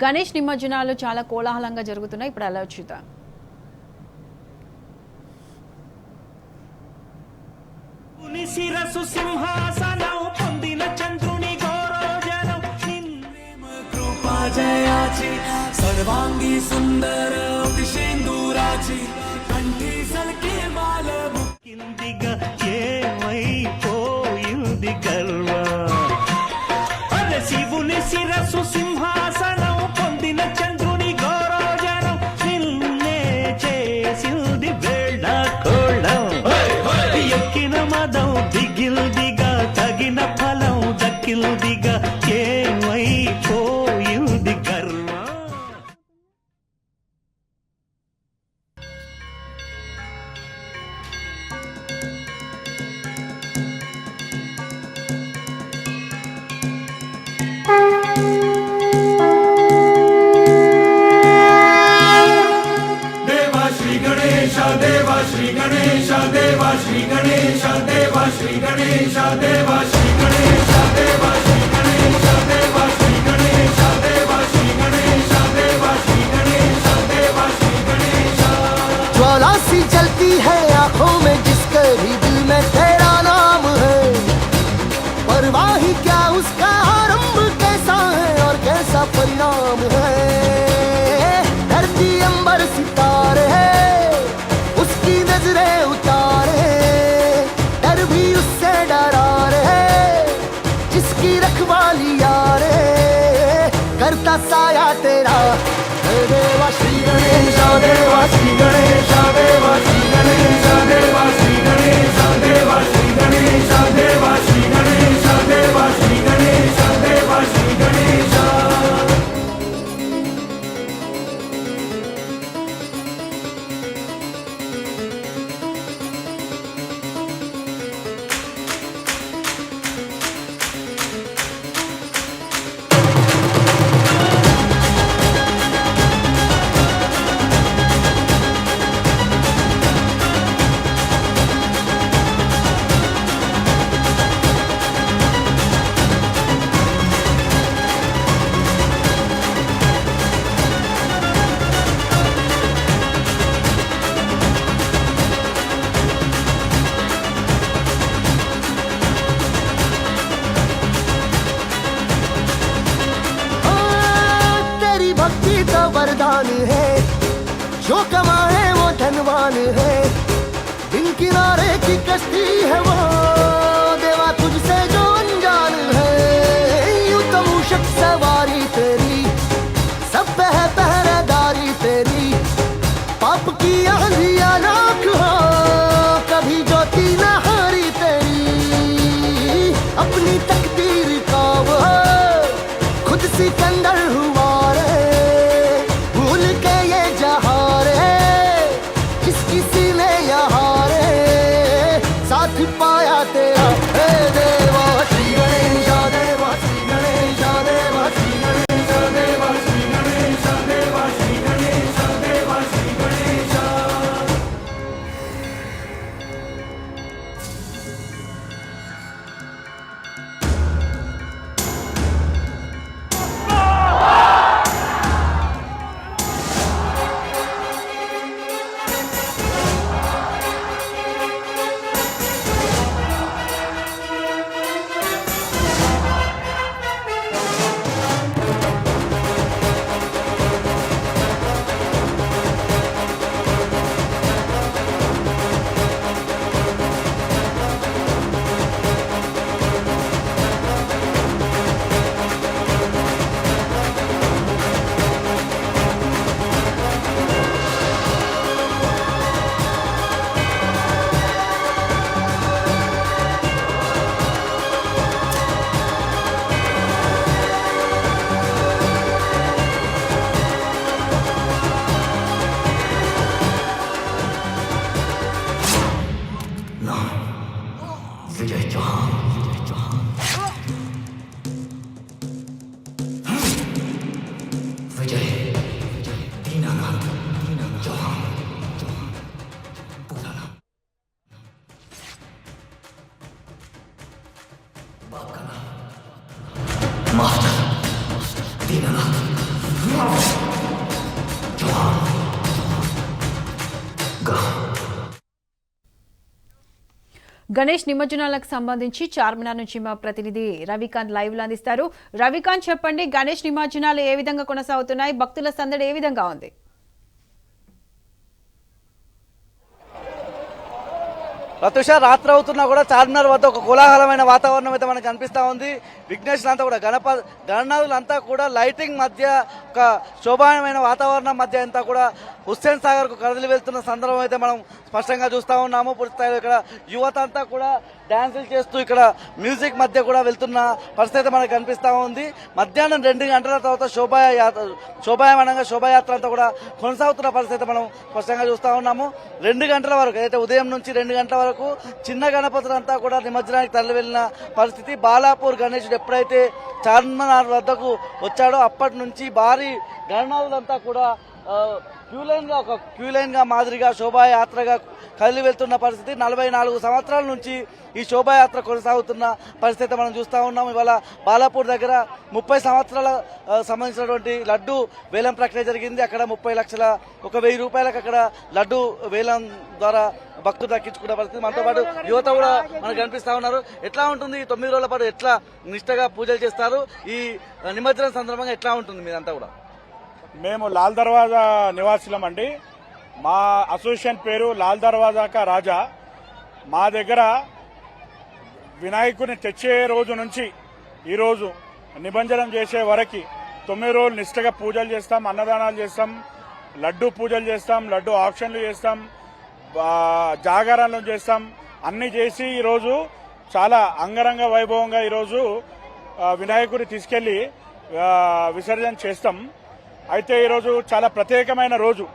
గణేష్ నిమజ్జనాలు చాలా కోలాహలంగా జరుగుతున్నాయి. ఇప్పుడు అలా చూద్దాం. శిరసు సింహాసనం పొందిన చంద్రుని గౌరవజనం कृपाजयाची सर्वांगी सुंदर दिशेंदुराची कंठी सलके माल मुकिंदिगा ఏమైపోయింది గర్వ అరే శివుని శిరసు సింహాసనం పొందిన చంద్రుని గౌరవజనం నిన్నే చేసింది వేళ కోళం ఎక్కిన మదం దిగిల్దిగా తగిన ఫలం దక్కిల్దిగా ఏమైపోయింది గర్వ देवा श्री गणेश देवा श्री गणेश देवा श्री गणेश देवा श्री गणेश देवा श्री गणेश देवा श्री गणेश देवा श्री गणेश देवा श्री गणेश देवा श्री गणेश देवा श्री गणेश ज्वाला सी जलती है आंखों में जिसके भी दिल में तेरा नाम है, परवाह ही क्या उसका आरंभ कैसा है और कैसा परिणाम है। धरती अंबर सितारे है उसकी नजरें उतारे, डर भी उससे डरा रहे जिसकी रखवाली यारे करता साया तेरा। देवा श्री गणेश देवा श्री गणेश देवा श्री गणेश देवा श्री गणेश देवा श्री गणेश देवा श्री गणेश देवा श्री गणेश देवा श्री गणेश। वरदान है जो कमाए वो धनवान है, दिन किनारे की कश्ती है वो देवा तुझसे जो अनजान है। यूं तो मूषक सवारी तेरी सब पे है पहरेदारी तेरी, पाप की आंधिया नाक हो कभी ज्योति न हारी तेरी। अपनी तकदीर का वो खुद सिकंदर हुआ रे, भूल के ये जहां रे जिसकी सीने यहाँ रे साथ पाया तेरा। हे देवा श्री गणेश देवा श्री गणेश देवा श्री गणेश देवा श्री गणेश देवा श्री गणेश देवा श्री गणेश। గణేష్ నిమజ్జనాలకు సంబంధించి చార్మినార్ నుంచి మా ప్రతినిధి రవికాంత్ లైవ్ లో అందిస్తారు. రవికాంత్, చెప్పండి, గణేష్ నిమజ్జనాలు ఏ విధంగా కొనసాగుతున్నాయి? భక్తుల సందడి ఏ విధంగా ఉంది? రతుష, రాత్రి అవుతున్నా కూడా చార్మినార్ వద్ద ఒక కోలాహలమైన వాతావరణం అయితే మనకు కనిపిస్తూ ఉంది. విఘ్నేశ్వరులంతా కూడా గణనాథులంతా కూడా లైటింగ్ మధ్య ఒక శోభాయమైన వాతావరణం మధ్య అంతా కూడా హుస్సేన్ సాగర్కు కదిలి వెళ్తున్న సందర్భం అయితే మనం స్పష్టంగా చూస్తూ ఉన్నాము. పూర్తి స్థాయిలో ఇక్కడ యువత అంతా కూడా డ్యాన్సులు చేస్తూ ఇక్కడ మ్యూజిక్ మధ్య కూడా వెళ్తున్న పరిస్థితి మనకు కనిపిస్తూ ఉంది. మధ్యాహ్నం 2 గంటల తర్వాత శోభాయమానంగా శోభాయాత్ర అంతా కూడా కొనసాగుతున్న పరిస్థితి మనం స్పష్టంగా చూస్తూ ఉన్నాము. 2 గంటల వరకు అయితే ఉదయం నుంచి 2 గంటల వరకు చిన్న గణపతులంతా కూడా నిమజ్జనానికి తరలి వెళ్ళిన పరిస్థితి. బాలాపూర్ గణేశుడు ఎప్పుడైతే చార్మినార్ వద్దకు వచ్చాడో అప్పటి నుంచి భారీ గణనాథులంతా కూడా క్యూలైన్ గా మాదిరిగా శోభాయాత్రగా కదిలి వెళ్తున్న పరిస్థితి. 44 సంవత్సరాల నుంచి ఈ శోభాయాత్ర కొనసాగుతున్న పరిస్థితి మనం చూస్తూ ఉన్నాం. ఇవాళ బాలాపూర్ దగ్గర 30 సంవత్సరాల సంబంధించినటువంటి లడ్డు వేలం ప్రక్రియ జరిగింది. అక్కడ 30 లక్షల 1,000 రూపాయలకు అక్కడ లడ్డు వేలం ద్వారా భక్తులు దక్కించుకున్న పరిస్థితి. మనతో పాటు యువత కూడా మనకు కనిపిస్తా ఉన్నారు. ఎట్లా ఉంటుంది ఈ 9 రోజుల పాటు ఎట్లా నిష్టగా పూజలు చేస్తారు? ఈ నిమజ్జనం సందర్భంగా ఎట్లా ఉంటుంది మీరంతా కూడా? మేము లాల్ దర్వాజా నివాసులం అండి. మా అసోసియేషన్ పేరు లాల్ దర్వాజా కా రాజా. మా దగ్గర వినాయకుని తెచ్చే రోజు నుంచి ఈరోజు నిమజ్జనం చేసే వరకు 9 రోజులు నిష్టగా పూజలు చేస్తాం, అన్నదానాలు చేస్తాం, లడ్డు పూజలు చేస్తాం, లడ్డు ఆక్షన్లు చేస్తాం, జాగారాలు చేస్తాం. అన్ని చేసి ఈరోజు చాలా అంగరంగ వైభవంగా ఈరోజు వినాయకుడిని తీసుకెళ్లి విసర్జన చేస్తాం. అయితే ఈరోజు చాలా ప్రత్యేకమైన రోజు.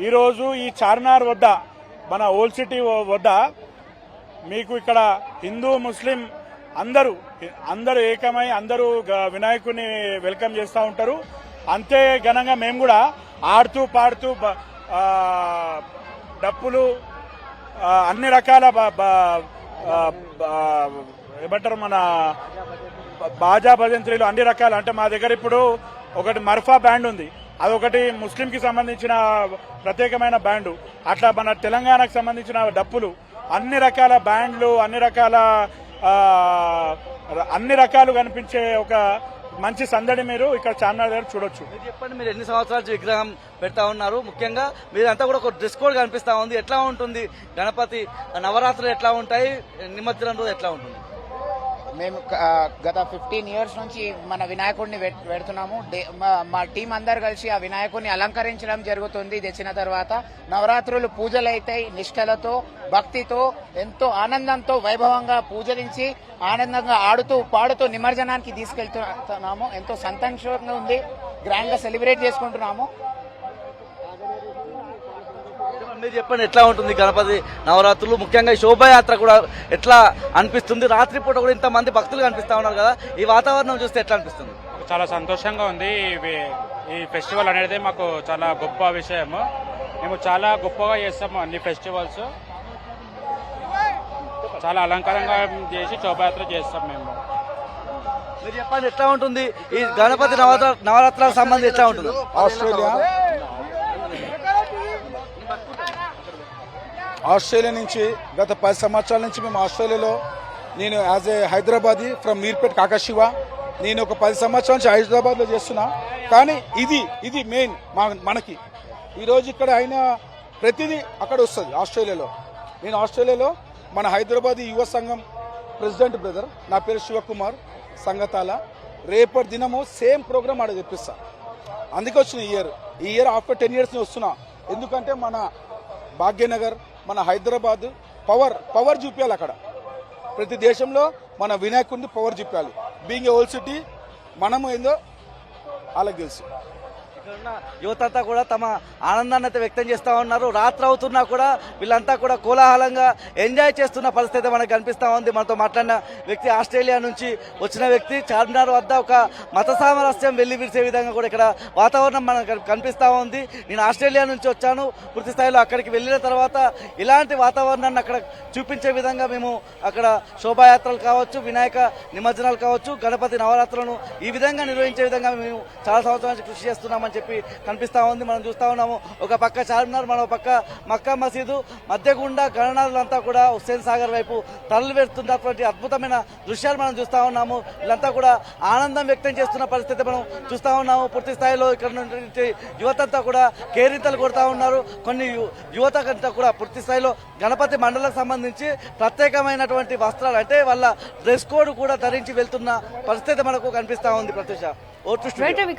ఈరోజు ఈ చార్మినార్ వద్ద, మన ఓల్డ్ సిటీ వద్ద మీకు ఇక్కడ హిందూ ముస్లిం అందరూ ఏకమై అందరూ వినాయకుడిని వెల్కమ్ చేస్తూ ఉంటారు. అంతే ఘనంగా మేము కూడా ఆడుతూ పాడుతూ డప్పులు అన్ని రకాల ఏమంటారు మన బాజా భజంత్రీలు అన్ని రకాల, అంటే మా దగ్గర ఇప్పుడు ఒకటి మర్ఫా బ్యాండ్ ఉంది, అదొకటి ముస్లింకి సంబంధించిన ప్రత్యేకమైన బ్యాండు. అట్లా మన తెలంగాణకు సంబంధించిన డప్పులు, అన్ని రకాల బ్యాండ్లు, అన్ని రకాలు కనిపించే ఒక మంచి సందడి మీరు ఇక్కడ చార్మినార్ దగ్గర చూడొచ్చు. మీరు చెప్పండి, మీరు ఎన్ని సంవత్సరాల విగ్రహం పెడతా ఉన్నారు? ముఖ్యంగా మీరంతా కూడా ఒక డ్రెస్ కోడ్ కనిపిస్తా ఉంది. ఎట్లా ఉంటుంది గణపతి నవరాత్రులు? ఎట్లా ఉంటాయి? నిమజ్జనం రోజు ఎట్లా ఉంటుంది? మేము గత 15 ఇయర్స్ నుంచి మన వినాయకుడిని పెడుతున్నాము. మా టీం అందరు కలిసి ఆ వినాయకుడిని అలంకరించడం జరుగుతుంది. తెచ్చిన తర్వాత నవరాత్రులు పూజలు అవుతాయి. నిష్ఠలతో, భక్తితో, ఎంతో ఆనందంతో వైభవంగా పూజలించి ఆనందంగా ఆడుతూ పాడుతూ నిమజ్జనానికి తీసుకెళ్తున్నాము. ఎంతో సంతోషంగా ఉంది. గ్రాండ్ గా సెలబ్రేట్ చేసుకుంటున్నాము. మీరు చెప్పండి, ఎట్లా ఉంటుంది గణపతి నవరాత్రులు? ముఖ్యంగా శోభాయాత్ర కూడా ఎట్లా అనిపిస్తుంది? రాత్రిపూట కూడా ఇంతమంది భక్తులు కనిపిస్తా ఉన్నారు కదా, ఈ వాతావరణం చూస్తే ఎట్లా అనిపిస్తుంది? చాలా సంతోషంగా ఉంది. ఈ ఫెస్టివల్ అనేది మాకు చాలా గొప్ప విషయము. మేము చాలా గొప్పగా చేస్తాము అన్ని ఫెస్టివల్స్. చాలా అలంకారంగా చేసి శోభాయాత్ర చేస్తాం మేము. మీరు చెప్పండి, ఎట్లా ఉంటుంది ఈ గణపతి నవరాత్రులకు సంబంధించి ఎట్లా ఉంటుంది? ఆస్ట్రేలియా నుంచి గత 10 సంవత్సరాల నుంచి మేము ఆస్ట్రేలియాలో, నేను as a Hyderabadi from Meerpet కాకాశివ, నేను ఒక 10 సంవత్సరాల నుంచి హైదరాబాద్లో చేస్తున్నా. కానీ ఇది మెయిన్ మనకి ఈరోజు ఇక్కడ అయిన ప్రతిదీ అక్కడ వస్తుంది ఆస్ట్రేలియాలో. నేను ఆస్ట్రేలియాలో మన హైదరాబాద్ యువ సంఘం ప్రెసిడెంట్ బ్రదర్, నా పేరు శివకుమార్ సంగతాల. రేపటి దినము సేమ్ ప్రోగ్రామ్ ఆడ తెప్పిస్తా. అందుకే వచ్చిన ఈ ఇయర్ ఆఫ్టర్ 10 years వస్తున్నా. ఎందుకంటే మన భాగ్యనగర్, మన హైదరాబాద్ పవర్ చూపించాలి. అక్కడ ప్రతి దేశంలో మన వినాయకుడిని పవర్ చూపించాలి. బీయింగ్ ఏ ఓల్డ్ సిటీ మనము ఏందో వాళ్ళకి తెలుసు. యువత అంతా కూడా తమ ఆనందాన్ని అయితే వ్యక్తం చేస్తూ ఉన్నారు. రాత్రి అవుతున్నా కూడా వీళ్ళంతా కూడా కోలాహలంగా ఎంజాయ్ చేస్తున్న పరిస్థితి మనకు కనిపిస్తూ ఉంది. మనతో మాట్లాడిన వ్యక్తి ఆస్ట్రేలియా నుంచి వచ్చిన వ్యక్తి. చార్మినార్ వద్ద ఒక మత సామరస్యం వెళ్లి విరిసే విధంగా కూడా ఇక్కడ వాతావరణం మనకు కనిపిస్తూ ఉంది. నేను ఆస్ట్రేలియా నుంచి వచ్చాను. పూర్తి స్థాయిలో అక్కడికి వెళ్ళిన తర్వాత ఇలాంటి వాతావరణాన్ని అక్కడ చూపించే విధంగా మేము అక్కడ శోభాయాత్రలు కావచ్చు, వినాయక నిమజ్జనాలు కావచ్చు, గణపతి నవరాత్రులను ఈ విధంగా నిర్వహించే విధంగా మేము చాలా సంవత్సరాల నుంచి కృషి చేస్తున్నామని అని చెప్పి కనిపిస్తా ఉంది. మనం చూస్తా ఉన్నాము, ఒక పక్క చార్మినార్, మరో పక్క మక్కా మసీదు మధ్య గుండా గణనాథులంతా కూడా హుస్సేన్ సాగర్ వైపు తరలి పెడుతున్నటువంటి అద్భుతమైన దృశ్యాలు మనం చూస్తా ఉన్నాము. వీళ్ళంతా కూడా ఆనందం వ్యక్తం చేస్తున్న పరిస్థితి మనం చూస్తా ఉన్నాము. పూర్తి స్థాయిలో ఇక్కడ నుంచి యువతంతా కూడా కేరింతలు కొడతా ఉన్నారు. కొన్ని యువత కంటే కూడా పూర్తి స్థాయిలో గణపతి మండలకు సంబంధించి ప్రత్యేకమైనటువంటి వస్త్రాలు అంటే వాళ్ళ డ్రెస్ కోడ్ కూడా ధరించి వెళ్తున్న పరిస్థితి మనకు కనిపిస్తా ఉంది. ప్రత్యూష. రవికాంత్